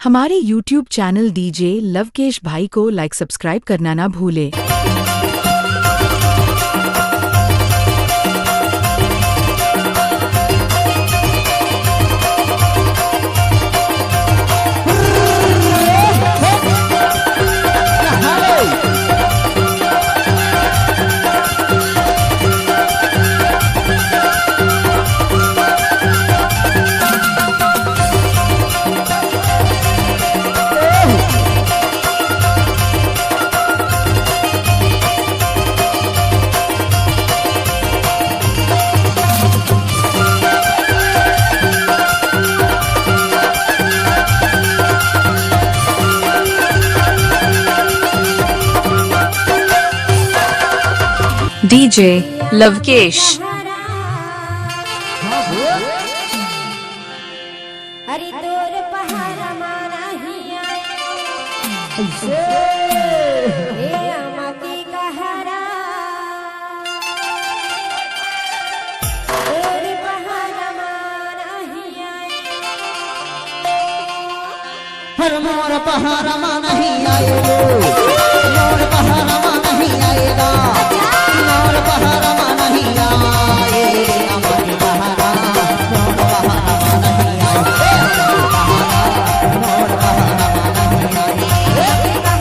हमारे YouTube channel DJ Lavkesh भाई को लाइक सब्सक्राइब करना ना भूले। डीजे लवकेश। हरि तोर पहाड़ माना हिया हे अमकी कहरा तोर पहाड़ माना हिया हर मोर पहाड़ माना ही आएगा, मोर पहाड़ माना ही आएगा, मोर पहाड़ माना ही आएगा, मोर पहाड़, मोर पहाड़ माना ही आएगा, मोर पहाड़ माना ही आएगा,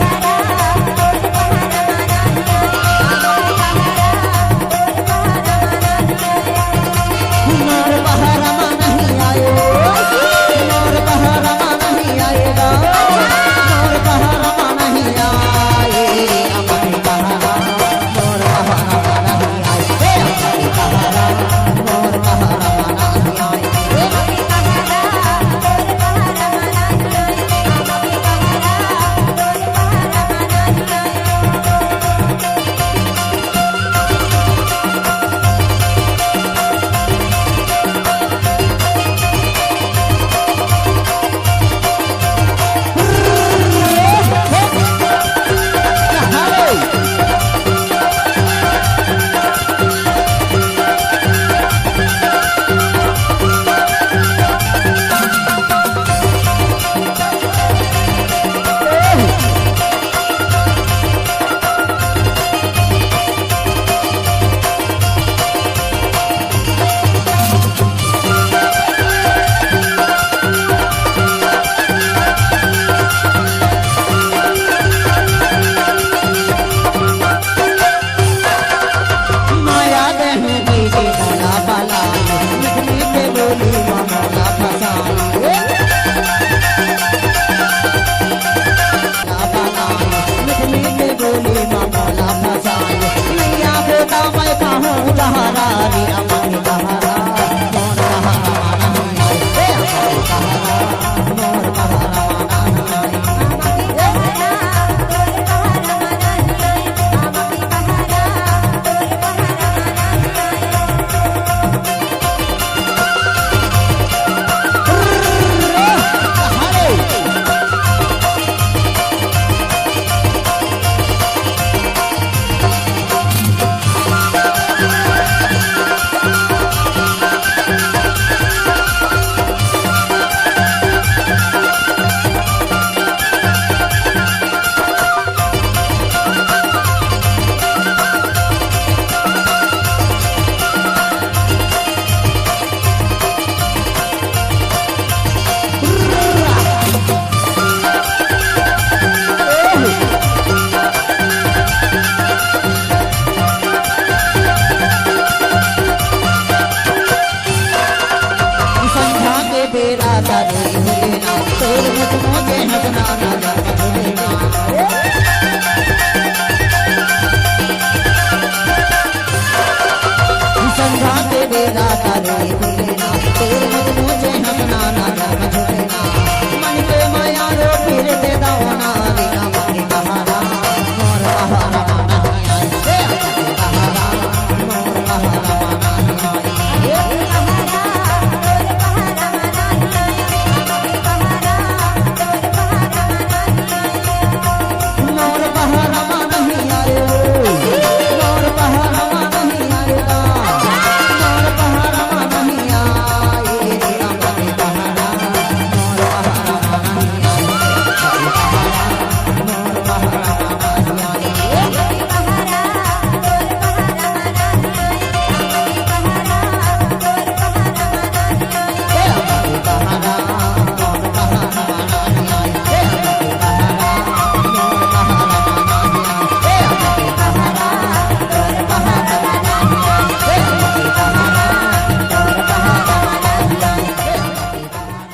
मोर पहाड़ माना ही आएगा, मोर पहाड़ माना ही आएगा, मोर पहाड़ माना ही आएगा, मोर पहाड़, मोर पहाड़ माना ही आएगा।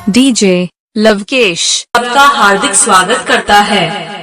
डीजे लवकेश आपका हार्दिक स्वागत करता है।